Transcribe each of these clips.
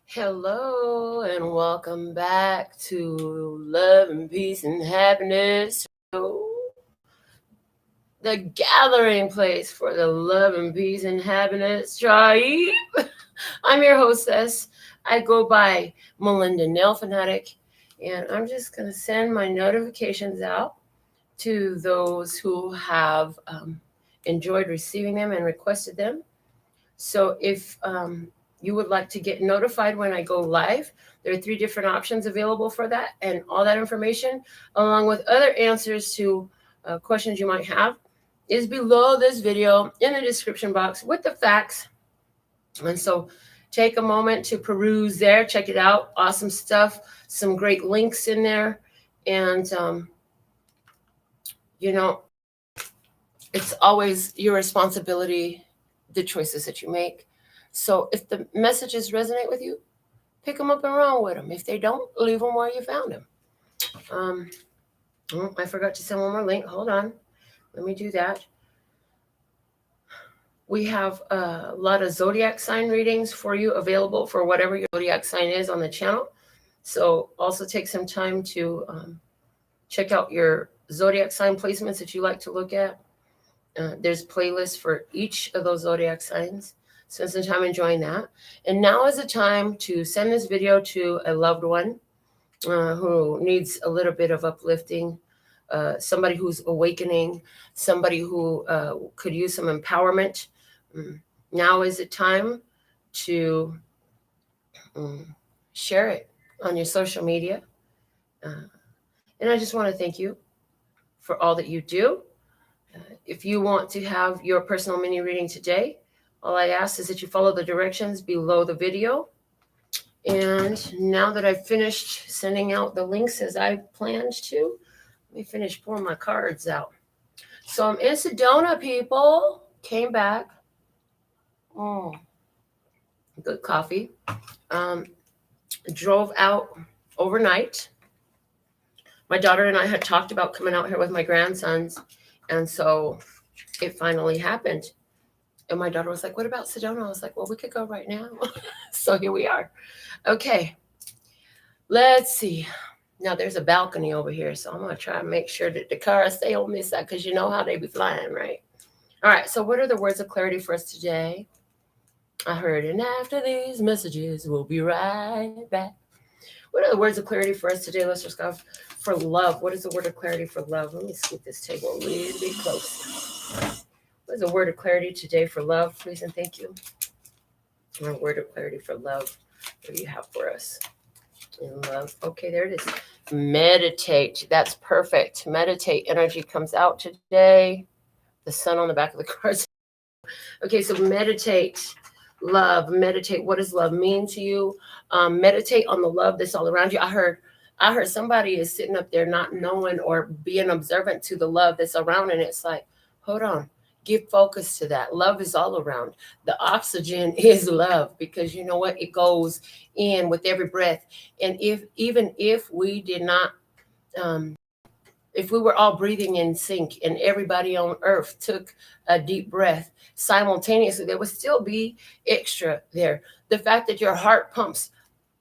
Hello and welcome back to Love and Peace and Happiness, the gathering place for the Love and Peace and Happiness tribe. I'm your hostess. I go by Melinda NailFanatic, and I'm just going to send my notifications out to those who have enjoyed receiving them and requested them. So if you would like to get notified when I go live, there are 3 different options available for that. And all that information, along with other answers to questions you might have, is below this video in the description box with the facts. And so take a moment to peruse there, check it out. Awesome stuff, some great links in there. And, it's always your responsibility, the choices that you make. So if the messages resonate with you, pick them up and run with them. If they don't, leave them where you found them. I forgot to send one more link. Hold on. Let me do that. We have a lot of zodiac sign readings for you available for whatever your zodiac sign is on the channel. So also take some time to check out your zodiac sign placements that you like to look at. There's playlists for each of those zodiac signs. Spend some time enjoying that. And now is the time to send this video to a loved one who needs a little bit of uplifting, somebody who's awakening, somebody who could use some empowerment. Now is the time to share it on your social media. And I just want to thank you for all that you do. If you want to have your personal mini reading today, all I ask is that you follow the directions below the video. And now that I've finished sending out the links as I planned to, let me finish pouring my cards out. So I'm in Sedona, people. Came back. Good coffee. Drove out overnight. My daughter and I had talked about coming out here with my grandsons. And so it finally happened. And my daughter was like, what about Sedona? I was like, well, we could go right now. So here we are. Okay. Let's see. Now there's a balcony over here. So I'm going to try and make sure that the cars stay on this side because you know how they be flying, right? All right. So what are the words of clarity for us today? I heard, and after these messages, we'll be right back. What are the words of clarity for us today? Let's just go for love. What is the word of clarity for love? Let me scoot this table a little bit closer. What is the word of clarity today for love? Please and thank you. A word of clarity for love. What do you have for us in love? Okay, there it is. Meditate. That's perfect. Meditate. Energy comes out today. The sun on the back of the cards. Okay, so meditate. Love. Meditate. What does love mean to you? Meditate on the love that's all around you. I heard somebody is sitting up there not knowing or being observant to the love that's around, and it's like, hold on, give focus to that. Love is all around. The oxygen is love, because you know what? It goes in with every breath. And even if we did not, if we were all breathing in sync and everybody on earth took a deep breath simultaneously, there would still be extra there. The fact that your heart pumps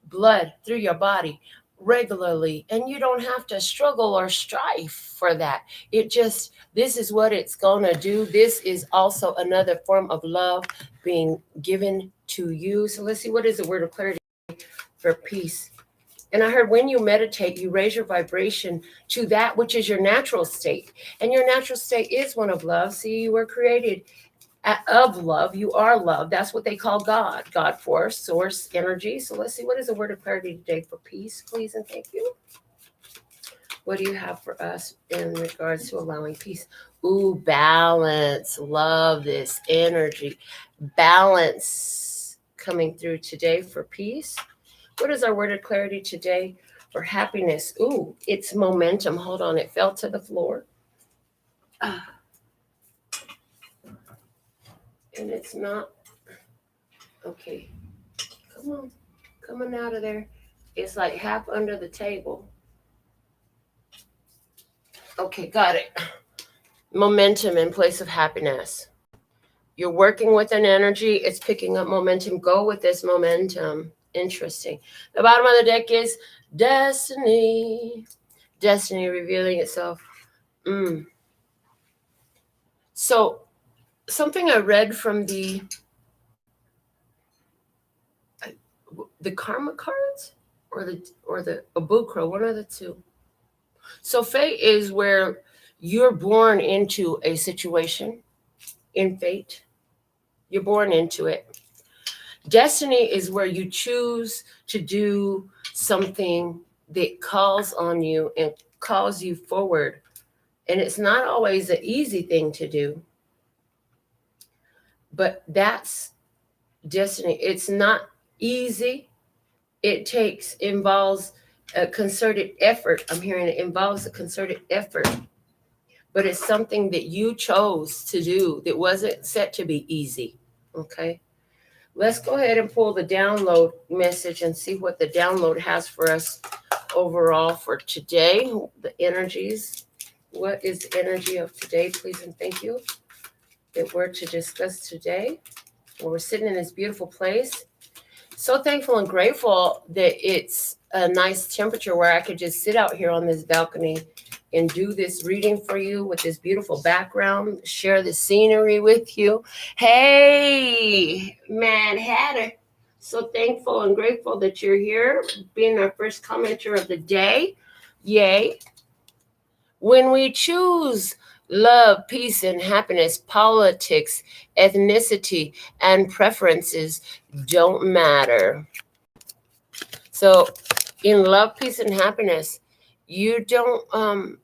blood through your body regularly, and you don't have to struggle or strive for that. This is what it's gonna do. This is also another form of love being given to you. So let's see, what is the word of clarity for peace? And I heard, when you meditate, you raise your vibration to that which is your natural state. And your natural state is one of love. See, you were created of love. You are love. That's what they call God force, source, energy. So let's see, what is the word of clarity today for peace, please and thank you. What do you have for us in regards to allowing peace? Ooh, balance. Love this energy. Balance coming through today for peace. What is our word of clarity today for happiness? Ooh, it's momentum. Hold on, it fell to the floor. And it's not. Okay. Come on out of there. It's like half under the table. Okay, got it. Momentum in place of happiness. You're working with an energy. It's picking up momentum. Go with this momentum. Interesting. The bottom of the deck is destiny. Destiny revealing itself. So something I read from the karma cards or the Abukra, one of the two. So fate is where you're born into a situation. In fate, you're born into it. Destiny is where you choose to do something that calls on you and calls you forward. And it's not always an easy thing to do, but that's destiny. It's not easy. It involves a concerted effort. I'm hearing it involves a concerted effort, but it's something that you chose to do that wasn't set to be easy. Okay. Let's go ahead and pull the download message and see what the download has for us overall for today. The energies. What is the energy of today, please and thank you, that we're to discuss today? Well, we're sitting in this beautiful place. So thankful and grateful that it's a nice temperature where I could just sit out here on this balcony and do this reading for you with this beautiful background, share the scenery with you. Hey, Manhattan. So thankful and grateful that you're here, being our first commenter of the day. Yay. When we choose love, peace, and happiness, politics, ethnicity, and preferences don't matter. So in love, peace, and happiness, you don't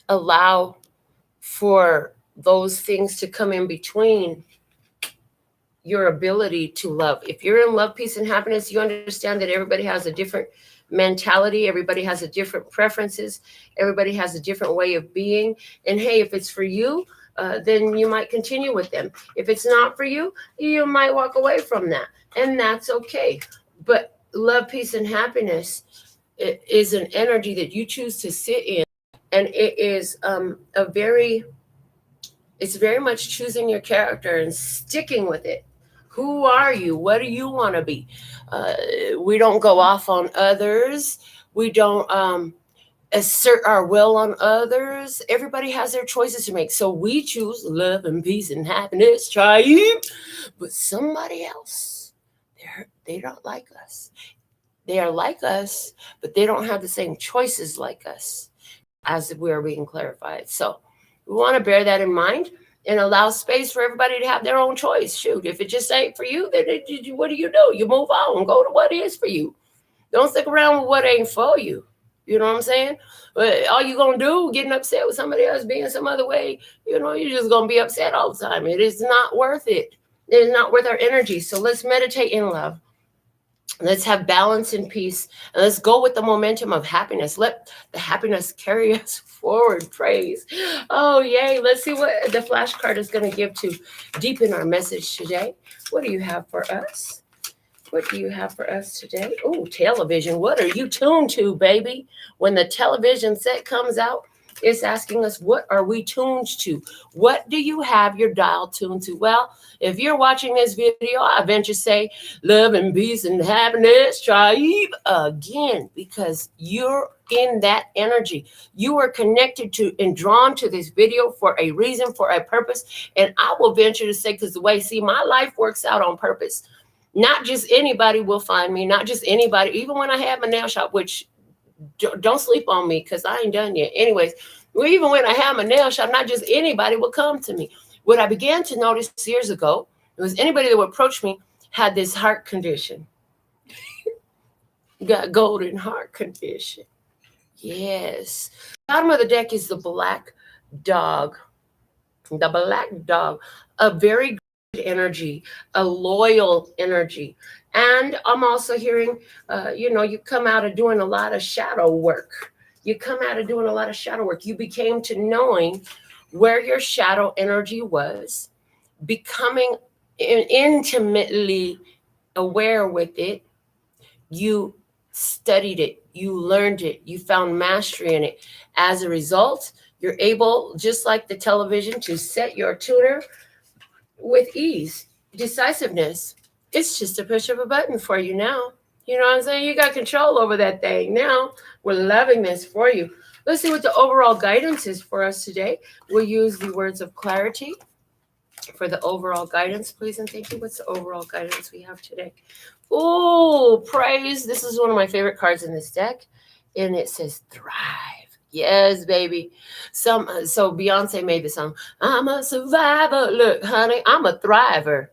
allow for those things to come in between your ability to love. If you're in love, peace, and happiness, you understand that everybody has a different mentality. Everybody has a different preferences. Everybody has a different way of being. And hey, if it's for you, then you might continue with them. If it's not for you, you might walk away from that. And that's okay. But love, peace, and happiness is an energy that you choose to sit in. And it is it's very much choosing your character and sticking with it. Who are you? What do you want to be? We don't go off on others. We don't assert our will on others. Everybody has their choices to make. So we choose love and peace and happiness, triumph. But somebody else, they don't like us. They are like us, but they don't have the same choices like us, as we are being clarified. So we want to bear that in mind and allow space for everybody to have their own choice. Shoot, if it just ain't for you, then what do? You move on, go to what is for you. Don't stick around with what ain't for you. You know what I'm saying? But all you're going to do, getting upset with somebody else being some other way, you're just going to be upset all the time. It is not worth it. It is not worth our energy. So let's meditate in love. Let's have balance and peace. And let's go with the momentum of happiness. Let the happiness carry us forward. Praise. Oh, yay. Let's see what the flash card is going to give to deepen our message today. What do you have for us? What do you have for us today? Oh, television. What are you tuned to, baby? When the television set comes out, it's asking us, what are we tuned to? What do you have your dial tuned to? Well, if you're watching this video, I venture to say love and peace and happiness, triumph again, because you're in that energy. You are connected to and drawn to this video for a reason, for a purpose. And I will venture to say, because the way, my life works out on purpose. Not just anybody will find me, not just anybody, even when I have my nail shop, which don't sleep on me because I ain't done yet. Anyways, even when I have my nail shop, not just anybody will come to me. What I began to notice years ago, it was anybody that would approach me had this heart condition. Got golden heart condition. Yes. Bottom of the deck is the black dog. The black dog. A very good energy, a loyal energy. And I'm also hearing, you come out of doing a lot of shadow work. You come out of doing a lot of shadow work. You became to knowing where your shadow energy was, becoming intimately aware with it. You studied it. You learned it. You found mastery in it. As a result, you're able, just like the television, to set your tuner with ease, decisiveness. It's just a push of a button for you now. You know what I'm saying? You got control over that thing. Now we're loving this for you. Let's see what the overall guidance is for us today. We'll use the words of clarity for the overall guidance, please and thank you. What's the overall guidance we have today? Oh, praise. This is one of my favorite cards in this deck. And it says thrive. Yes, baby. So Beyonce made the song, I'm a survivor. Look, honey, I'm a thriver.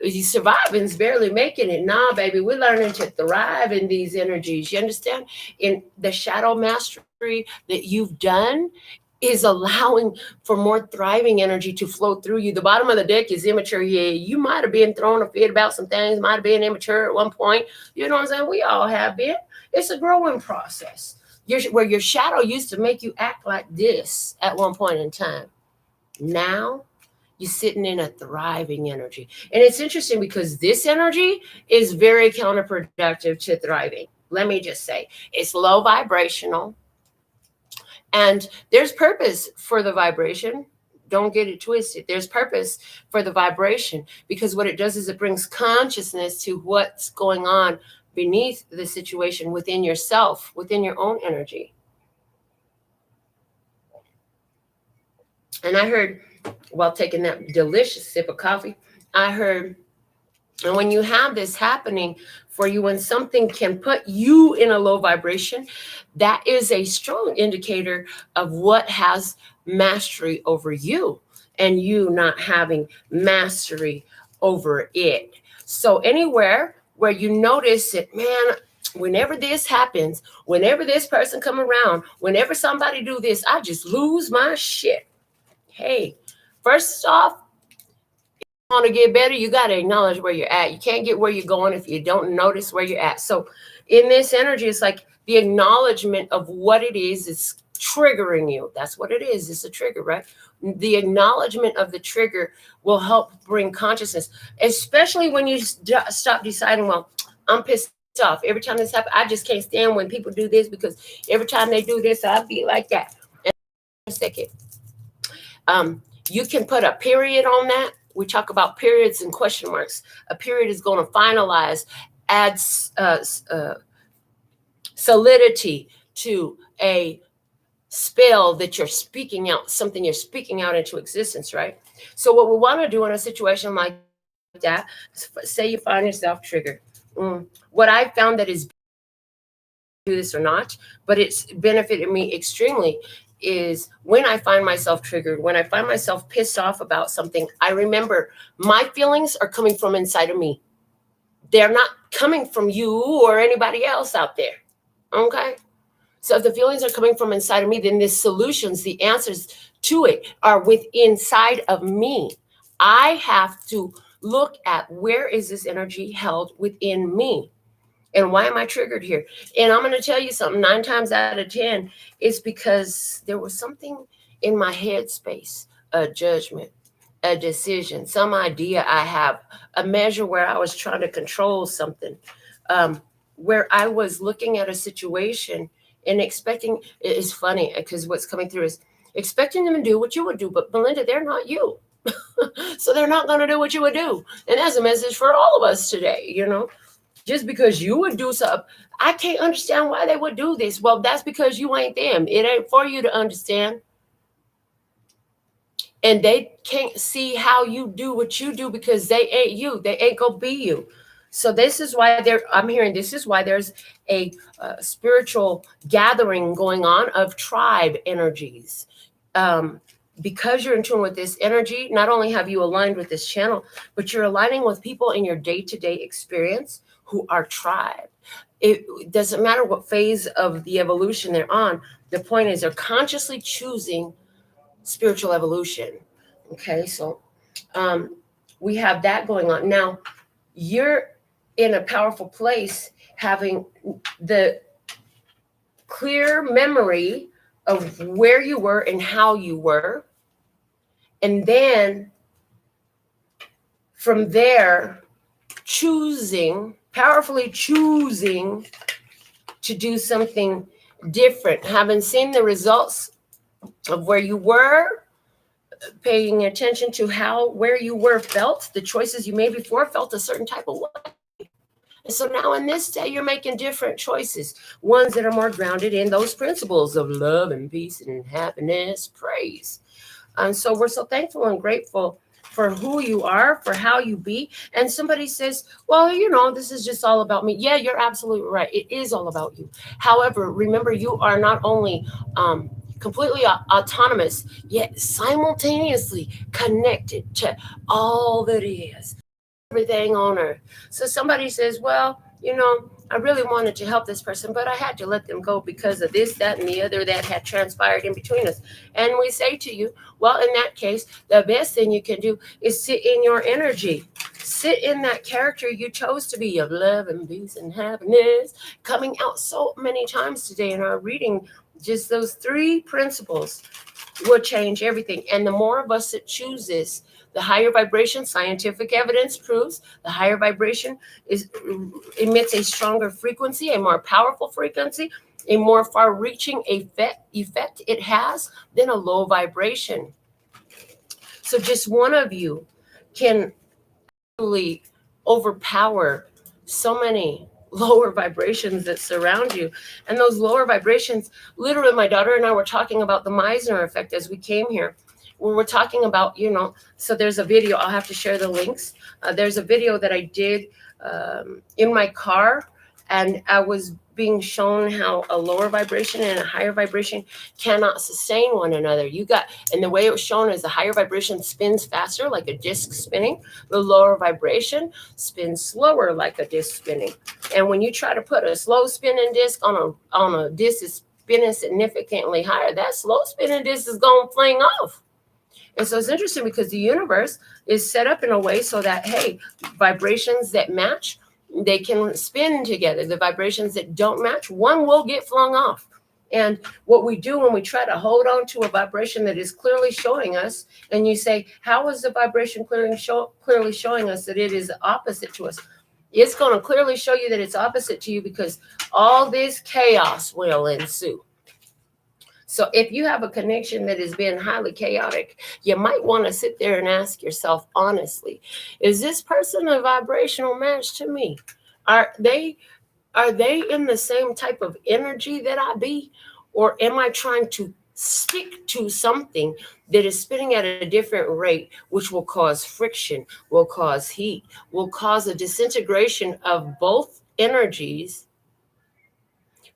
You surviving's barely making it. Nah, baby, we're learning to thrive in these energies. You understand? In the shadow mastery that you've done is allowing for more thriving energy to flow through you. The bottom of the deck is immature. Yeah, you might have been thrown a fit about some things, might have been immature at one point. You know what I'm saying? We all have been. It's a growing process. Where your shadow used to make you act like this at one point in time. Now, you're sitting in a thriving energy. And it's interesting because this energy is very counterproductive to thriving. Let me just say, it's low vibrational. And there's purpose for the vibration. Don't get it twisted. There's purpose for the vibration because what it does is it brings consciousness to what's going on beneath the situation within yourself, within your own energy. And I heard, while taking that delicious sip of coffee, I heard, and when you have this happening for you, when something can put you in a low vibration, that is a strong indicator of what has mastery over you and you not having mastery over it. So anywhere where you notice it, man, whenever this happens, whenever this person come around, whenever somebody do this, I just lose my shit. Hey, first off, want to get better, you got to acknowledge where you're at. You can't get where you're going if you don't notice where you're at. So in this energy, it's like the acknowledgement of what it is triggering you. That's what it is. It's a trigger, right? The acknowledgement of the trigger will help bring consciousness, especially when you stop deciding, well, I'm pissed off. Every time this happens, I just can't stand when people do this because every time they do this, I be like that. And a second. You can put a period on that. We talk about periods and question marks. A period is going to finalize, adds solidity to a spell that you're speaking out, something you're speaking out into existence, right? So what we want to do in a situation like that, say you find yourself triggered. What I found that is do this or not, but it's benefited me extremely is when I find myself triggered, when I find myself pissed off about something, I remember my feelings are coming from inside of me. They're not coming from you or anybody else out there. Okay? So if the feelings are coming from inside of me, then the solutions, the answers to it are within inside of me. I have to look at where is this energy held within me. And why am I triggered here? And I'm going to tell you something, 9 times out of 10, it's because there was something in my head space, a judgment, a decision, some idea I have, a measure where I was trying to control something, where I was looking at a situation and expecting, it's funny because what's coming through is expecting them to do what you would do. But Melinda, they're not you. So they're not going to do what you would do. And that's a message for all of us today, you know. Just because you would do something, I can't understand why they would do this. Well, that's because you ain't them. It ain't for you to understand. And they can't see how you do what you do because they ain't you. They ain't gonna be you. So this is why this is why there's a spiritual gathering going on of tribe energies. Because you're in tune with this energy, not only have you aligned with this channel, but you're aligning with people in your day-to-day experience who are tribe. It doesn't matter what phase of the evolution they're on. The point is they're consciously choosing spiritual evolution. Okay, so we have that going on. Now, you're in a powerful place having the clear memory of where you were and how you were. And then from there, powerfully choosing to do something different, having seen the results of where you were, paying attention to where you were felt, the choices you made before felt a certain type of way. So now in this day, you're making different choices, ones that are more grounded in those principles of love and peace and happiness, praise. And so we're so thankful and grateful for who you are, for how you be. And somebody says, well, this is just all about me. Yeah, you're absolutely right. It is all about you. However, remember, you are not only completely autonomous, yet simultaneously connected to all that is, everything on earth. So somebody says, well, I really wanted to help this person, but I had to let them go because of this, that, and the other that had transpired in between us. And we say to you, well, in that case, the best thing you can do is sit in your energy. Sit in that character you chose to be, of love and peace and happiness, coming out so many times today in our reading. Just those 3 principles will change everything. And the more of us that choose this, the higher vibration, scientific evidence proves, the higher vibration emits a stronger frequency, a more powerful frequency, a more far-reaching effect it has than a low vibration. So just one of you can really overpower so many lower vibrations that surround you. And those lower vibrations, literally, my daughter and I were talking about the Meisner effect as we came here. When we're talking about, so there's a video, I'll have to share the links. There's a video that I did in my car, and I was being shown how a lower vibration and a higher vibration cannot sustain one another. And the way it was shown is the higher vibration spins faster, like a disc spinning. The lower vibration spins slower, like a disc spinning. And when you try to put a slow spinning disc on a disc that's spinning significantly higher, that slow spinning disc is going to fling off. And so it's interesting because the universe is set up in a way so that, hey, vibrations that match, they can spin together. The vibrations that don't match, one will get flung off. And what we do when we try to hold on to a vibration that is clearly showing us, and you say, how is the vibration clearly showing us that it is opposite to us? It's going to clearly show you that it's opposite to you because all this chaos will ensue. So if you have a connection that has been highly chaotic, you might want to sit there and ask yourself honestly, is this person a vibrational match to me? Are they in the same type of energy that I be? Or am I trying to stick to something that is spinning at a different rate, which will cause friction, will cause heat, will cause a disintegration of both energies,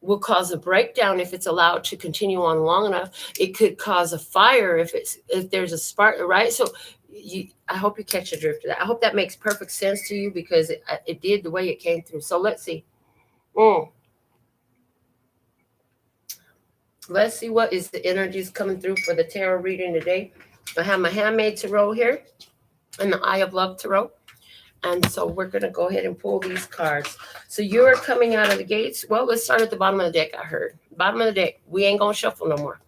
will cause a breakdown if it's allowed to continue on long enough. It could cause a fire if there's a spark, right? So I hope you catch the drift of that. I hope that makes perfect sense to you because it did the way it came through. So let's see. Let's see what is the energies coming through for the tarot reading today. I have my Handmade Tarot here and the Eye of Love Tarot. And so we're going to go ahead and pull these cards. So you're coming out of the gates. Well, let's start at the bottom of the deck, I heard. Bottom of the deck. We ain't going to shuffle no more.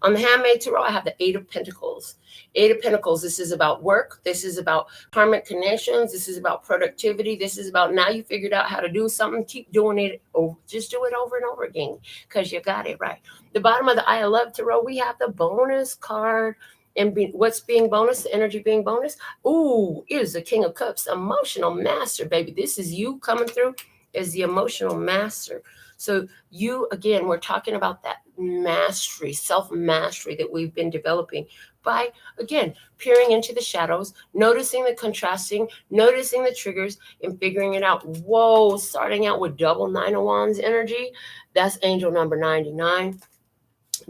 On the Handmade Tarot, I have the 8 of Pentacles. 8 of Pentacles, this is about work. This is about karmic connections. This is about productivity. This is about now you figured out how to do something. Keep doing it. Or just do it over and over again because you got it right. The bottom of the Eye of Love Tarot, we have the bonus card. And what's being bonus, the energy being bonus? Ooh, is the King of Cups, emotional master, baby. This is you coming through as the emotional master. So you, again, we're talking about that mastery, self-mastery that we've been developing by, again, peering into the shadows, noticing the contrasting, noticing the triggers, and figuring it out. Whoa, starting out with double 9 of Wands energy. That's angel number 99.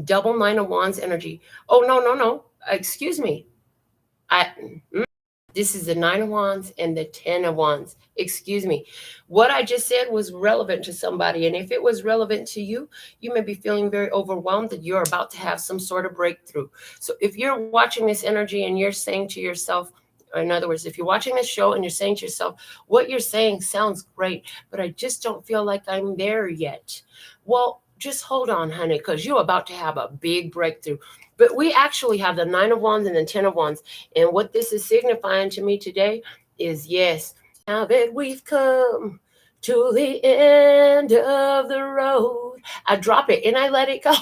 Double 9 of Wands energy. Oh, no. Excuse me. This is the 9 of Wands and the 10 of Wands. Excuse me. What I just said was relevant to somebody. And if it was relevant to you, you may be feeling very overwhelmed that you're about to have some sort of breakthrough. So if you're watching this energy and you're saying to yourself, or in other words, if you're watching this show and you're saying to yourself, what you're saying sounds great, but I just don't feel like I'm there yet. Well, just hold on, honey, because you're about to have a big breakthrough. But we actually have the 9 of Wands and the 10 of Wands. And what this is signifying to me today is, yes, now that we've come to the end of the road, I drop it and I let it go.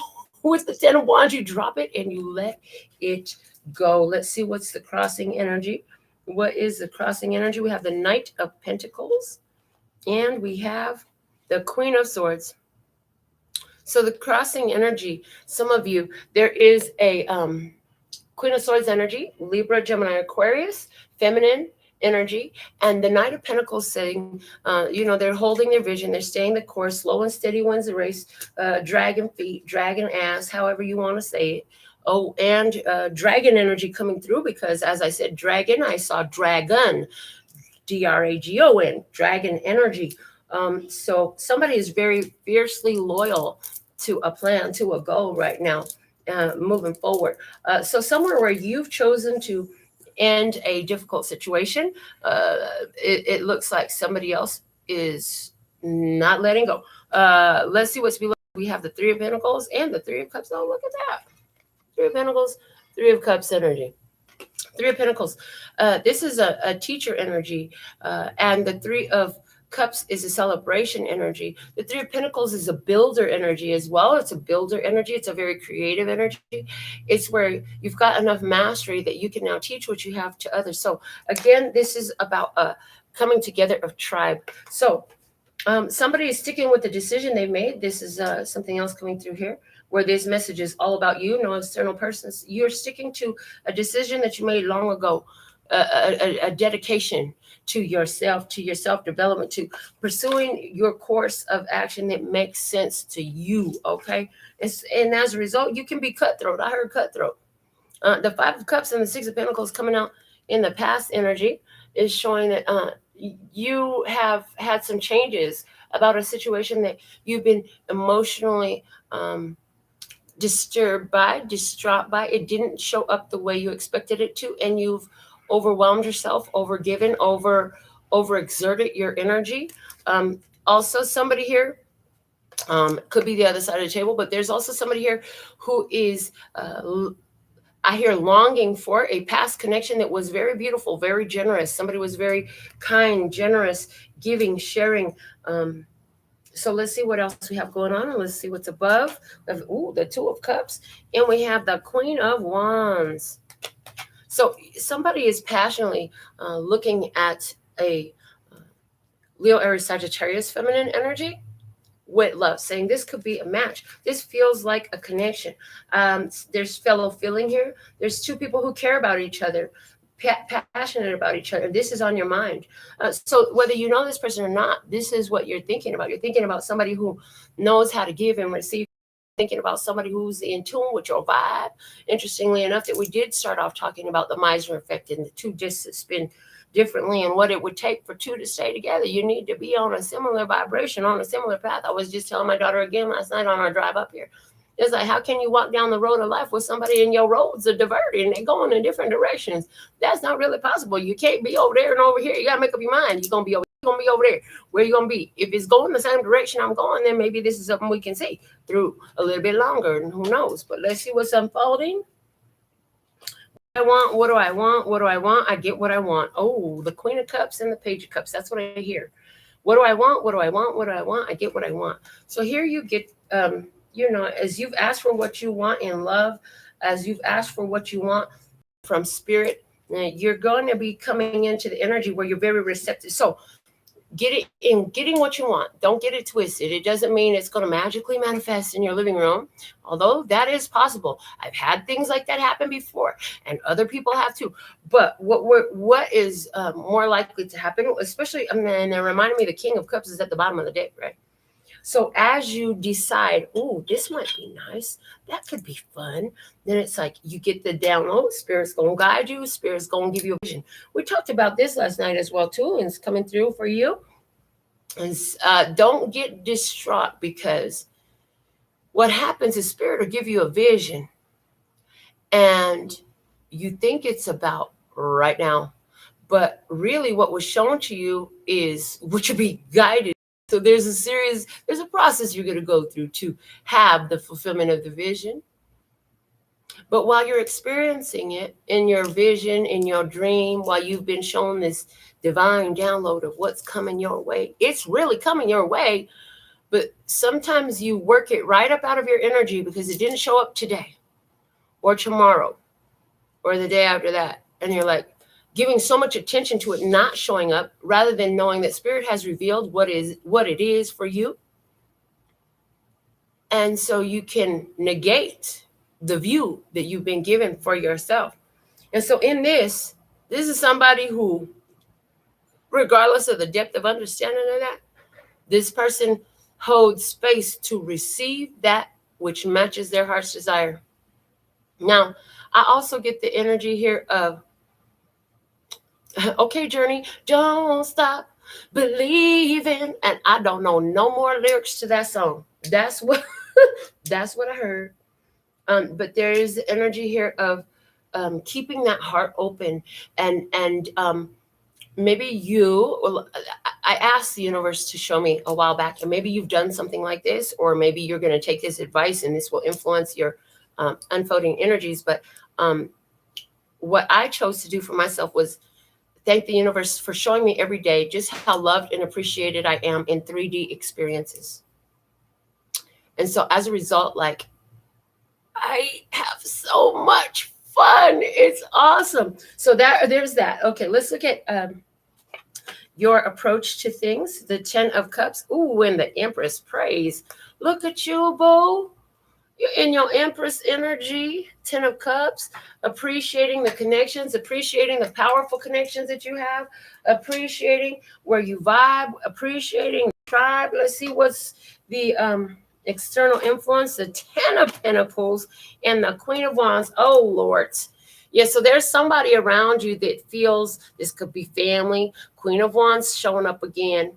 With the 10 of Wands, you drop it and you let it go. Let's see what's the crossing energy. What is the crossing energy? We have the Knight of Pentacles. And we have the Queen of Swords. So the crossing energy, some of you, there is a Queen of Swords energy, Libra, Gemini, Aquarius, feminine energy, and the Knight of Pentacles saying, they're holding their vision, they're staying the course, slow and steady wins the race, dragon feet, dragon ass, however you want to say it. Oh, and dragon energy coming through because, as I said, dragon, I saw dragon, Dragon, dragon energy. So somebody is very fiercely loyal to a plan, to a goal right now, moving forward. So somewhere where you've chosen to end a difficult situation, it looks like somebody else is not letting go. Let's see what's below. We have the Three of Pentacles and the Three of Cups. Oh, look at that. Three of Pentacles, Three of Cups energy. Three of Pentacles. This is a teacher energy, and the Three of Cups is a celebration energy. The Three of Pentacles is a builder energy as well. It's a builder energy. It's a very creative energy. It's where you've got enough mastery that you can now teach what you have to others. So again, this is about coming together of tribe. So somebody is sticking with the decision they've made. This is something else coming through here, where this message is all about you, no external persons. You're sticking to a decision that you made long ago, a dedication to yourself, to your self-development, to pursuing your course of action that makes sense to you, okay? And as a result, you can be cutthroat. I heard cutthroat. The Five of Cups and the Six of Pentacles coming out in the past energy is showing that you have had some changes about a situation that you've been emotionally disturbed by, distraught by. It didn't show up the way you expected it to, and you've overwhelmed yourself, overgiven, overexerted your energy. Also, somebody here, could be the other side of the table, but there's also somebody here who is I hear longing for a past connection that was very beautiful, very generous. Somebody was very kind, generous, giving, sharing. So let's see what else we have going on, and let's see what's above. We have, the Two of Cups, and we have the Queen of Wands. So somebody is passionately looking at a Leo, Aries, Sagittarius feminine energy with love, saying this could be a match. This feels like a connection. There's fellow feeling here. There's two people who care about each other, passionate about each other. This is on your mind. So whether you know this person or not, this is what you're thinking about. You're thinking about somebody who knows how to give and receive. Thinking about somebody who's in tune with your vibe. Interestingly enough, that we did start off talking about the miser effect and the two discs spin differently and what it would take for two to stay together. You need to be on a similar vibration, on a similar path. I was just telling my daughter again last night on our drive up here. It's like, how can you walk down the road of life with somebody and your roads are diverted and they're going in different directions? That's not really possible. You can't be over there and over here. You got to make up your mind. You're going to be over there. Where you going to be? If it's going the same direction I'm going, then maybe this is something we can see through a little bit longer, and who knows? But let's see what's unfolding. What do I want? I get what I want. Oh, the Queen of Cups and the Page of Cups. That's what I hear. What do I want? I get what I want. So here you get, as you've asked for what you want in love, as you've asked for what you want from spirit, you're going to be coming into the energy where you're very receptive. So getting what you want. Don't get it twisted. It doesn't mean it's going to magically manifest in your living room, although that is possible. I've had things like that happen before, and other people have too. But what is more likely to happen, especially, and it reminded me the King of Cups is at the bottom of the deck, right? So as you decide, this might be nice, that could be fun, then it's like you get the download. Spirit's going to guide you. Spirit's going to give you a vision. We talked about this last night as well, too, and it's coming through for you. And don't get distraught, because what happens is Spirit will give you a vision, and you think it's about right now. But really what was shown to you is what you're being guided. So there's a process you're going to go through to have the fulfillment of the vision. But while you're experiencing it in your vision, in your dream, while you've been shown this divine download of what's coming your way, it's really coming your way. But sometimes you work it right up out of your energy because it didn't show up today or tomorrow or the day after that. And you're like, giving so much attention to it not showing up, rather than knowing that Spirit has revealed what it is for you. And so you can negate the view that you've been given for yourself. And so in this is somebody who, regardless of the depth of understanding of that, this person holds space to receive that which matches their heart's desire. Now, I also get the energy here of, okay, Journey, don't stop believing. And I don't know no more lyrics to that song. That's what that's what I heard. But there is the energy here of keeping that heart open, and maybe I asked the universe to show me a while back, and maybe you've done something like this, or maybe you're going to take this advice and this will influence your unfolding energies. But what I chose to do for myself was thank the universe for showing me every day just how loved and appreciated I am in 3D experiences. And so as a result, like, I have so much fun. It's awesome. So there's that. Okay, let's look at your approach to things. The 10 of Cups. Ooh, and the Empress. Praise. Look at you, boo. You're in your Empress energy. 10 of Cups. Appreciating the connections, appreciating the powerful connections that you have, appreciating where you vibe, appreciating the tribe. Let's see what's the external influence. The 10 of Pentacles and the Queen of Wands. Oh, Lord. Yeah, so there's somebody around you that feels, this could be family. Queen of Wands showing up again.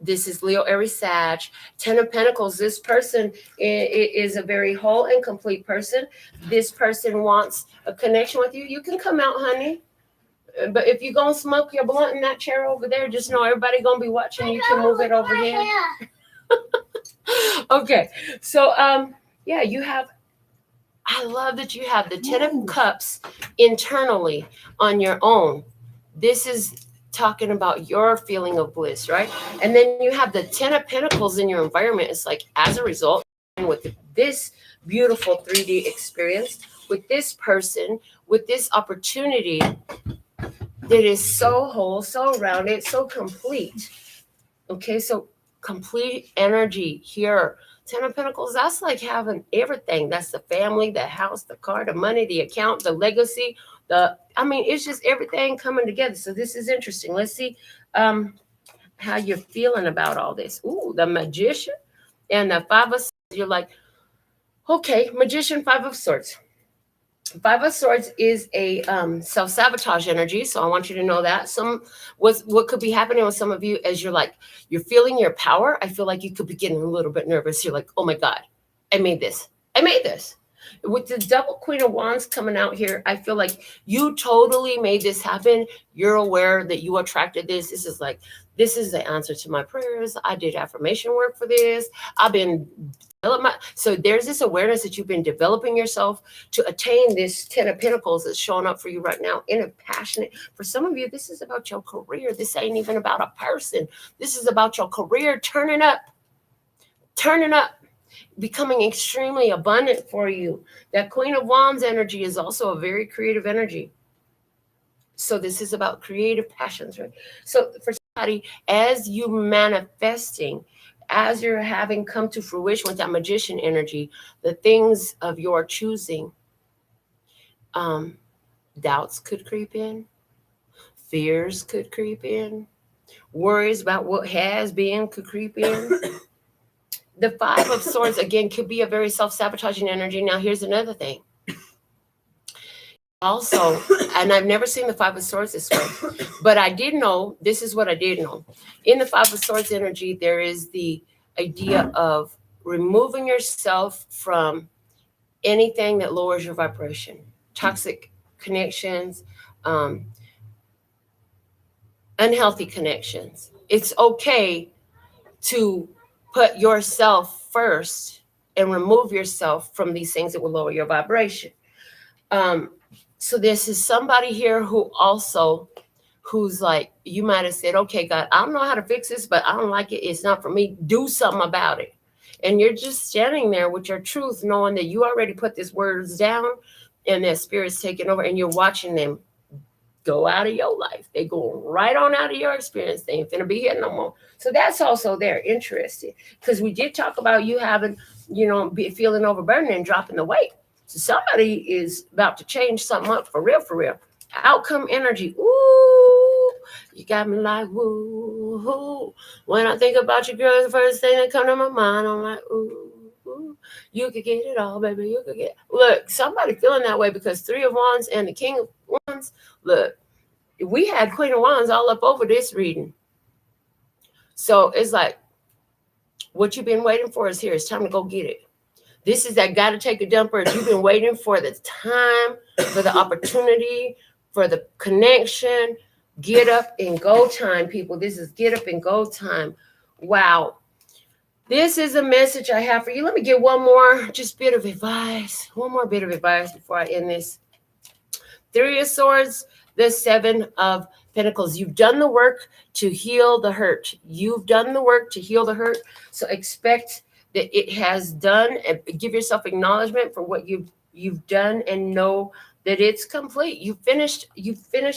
This is Leo, Aries, Sag. 10 of Pentacles. This person is a very whole and complete person. This person wants a connection with you. You can come out, honey. But if you're going to smoke your blunt in that chair over there, just know everybody going to be watching. You can move it over here. Okay. So, yeah, you have, I love that you have the 10 of Cups internally on your own. This is talking about your feeling of bliss, right? And then you have the 10 of Pentacles in your environment. It's like, as a result, with this beautiful 3D experience, with this person, with this opportunity that is so whole, so rounded, so complete. Okay, so complete energy here. 10 of Pentacles, that's like having everything. That's the family, the house, the car, the money, the account, the legacy, it's just everything coming together. So this is interesting. Let's see how you're feeling about all this. Ooh, the Magician and the 5 of Swords. You're like, okay, Magician, 5 of Swords. 5 of Swords is a self-sabotage energy. So I want you to know that. What could be happening with some of you as you're feeling your power. I feel like you could be getting a little bit nervous. You're like, oh my God, I made this. With the double Queen of Wands coming out here, I feel like you totally made this happen. You're aware that you attracted this. This is the answer to my prayers. I did affirmation work for this. So there's this awareness that you've been developing yourself to attain this 10 of Pentacles that's showing up for you right now in a passionate. For some of you, this is about your career. This ain't even about a person. This is about your career turning up, becoming extremely abundant for you. That Queen of Wands energy is also a very creative energy. So this is about creative passions, right? So for somebody, as you manifesting, as you're having come to fruition with that Magician energy, the things of your choosing, doubts could creep in, fears could creep in, worries about what has been could creep in. The 5 of Swords, again, could be a very self-sabotaging energy. Now, here's another thing. Also, and I've never seen the 5 of Swords this way, but I did know, this is what I did know. In the 5 of Swords energy, there is the idea of removing yourself from anything that lowers your vibration, toxic connections, unhealthy connections. It's okay to put yourself first and remove yourself from these things that will lower your vibration. So this is somebody here who's like, you might have said, okay, God, I don't know how to fix this, but I don't like it. It's not for me. Do something about it. And you're just standing there with your truth, knowing that you already put these words down and that spirit's taking over, and you're watching them go out of your life. They go right on out of your experience. They ain't finna be here no more. So that's also there. Interesting. Because we did talk about you having, feeling overburdened and dropping the weight. So somebody is about to change something up for real, for real. Outcome energy. Ooh, you got me like, woo. When I think about you, girl, the first thing that come to my mind, I'm like, ooh, you could get it all, baby. You could get. Look, somebody feeling that way because Three of Wands and the King of Wands. Look, we had Queen of Wands all up over this reading. So it's like, what you've been waiting for is here. It's time to go get it. This is that gotta take a dumper. You've been waiting for the time, for the opportunity, for the connection. Get up and go time, people. This is get up and go time. Wow. This is a message I have for you. Let me get one more bit of advice. One more bit of advice before I end this. Three of Swords, the Seven of Pentacles. You've done the work to heal the hurt. You've done the work to heal the hurt. So expect that it has done, and give yourself acknowledgement for what you've done, and know that it's complete. You finished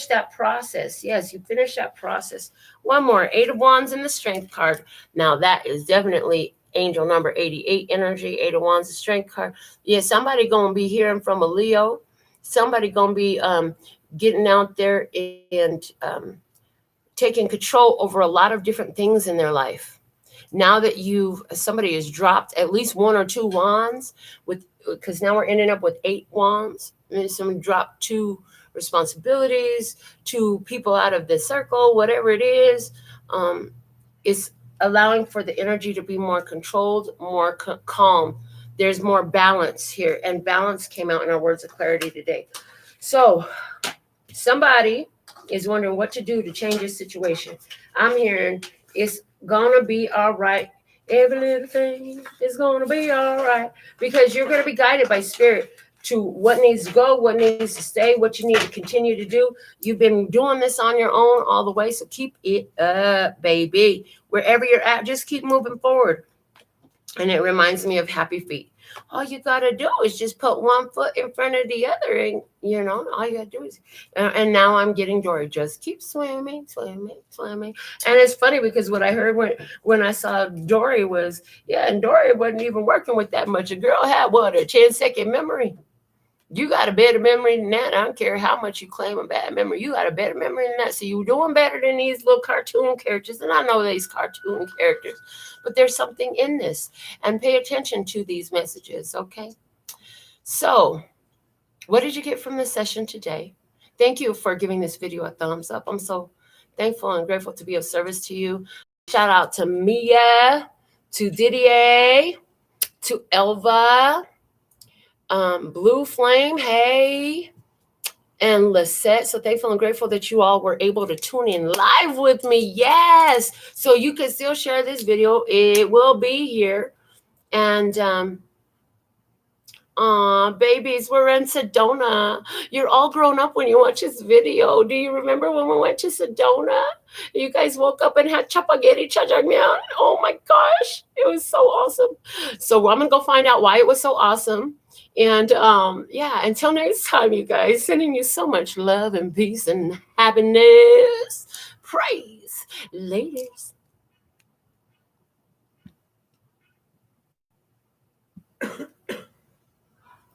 that process. Yes, you finished that process. One more, Eight of Wands and the Strength card. Now that is definitely angel number 88 energy. Eight of Wands, the Strength card. Yeah, somebody gonna be hearing from a Leo. Somebody gonna be getting out there and taking control over a lot of different things in their life. Now that somebody has dropped at least one or two wands, because now we're ending up with 8 wands. And someone dropped 2 responsibilities, 2 people out of the circle, whatever it is. It's allowing for the energy to be more controlled, more calm. There's more balance here, and balance came out in our words of clarity today. So somebody is wondering what to do to change this situation. I'm hearing it's gonna be all right. Every little thing is gonna be all right, because you're gonna be guided by spirit to what needs to go, what needs to stay, what you need to continue to do. You've been doing this on your own all the way, so keep it up, baby. Wherever you're at, just keep moving forward. And it reminds me of Happy Feet. All you got to do is just put one foot in front of the other, and all you got to do is, and now I'm getting Dory, just keep swimming. And it's funny because what I heard when I saw Dory was, and Dory wasn't even working with that much. A girl had, what, a 10-second memory? You got a better memory than that. I don't care how much you claim a bad memory. You got a better memory than that. So you're doing better than these little cartoon characters. And I know these cartoon characters, but there's something in this. And pay attention to these messages, okay? So what did you get from this session today? Thank you for giving this video a thumbs up. I'm so thankful and grateful to be of service to you. Shout out to Mia, to Didier, to Elva, Blue Flame, hey, and Lisette. So thankful and grateful that you all were able to tune in live with me. Yes. So you can still share this video. It will be here. And babies, we're in Sedona. You're all grown up when you watch this video. Do you remember when we went to Sedona? You guys woke up and had chapaghetti jajangmyeon. Oh my gosh, it was so awesome. So I'm gonna go find out why it was so awesome. And until next time, you guys, sending you so much love and peace and happiness. Praise, ladies.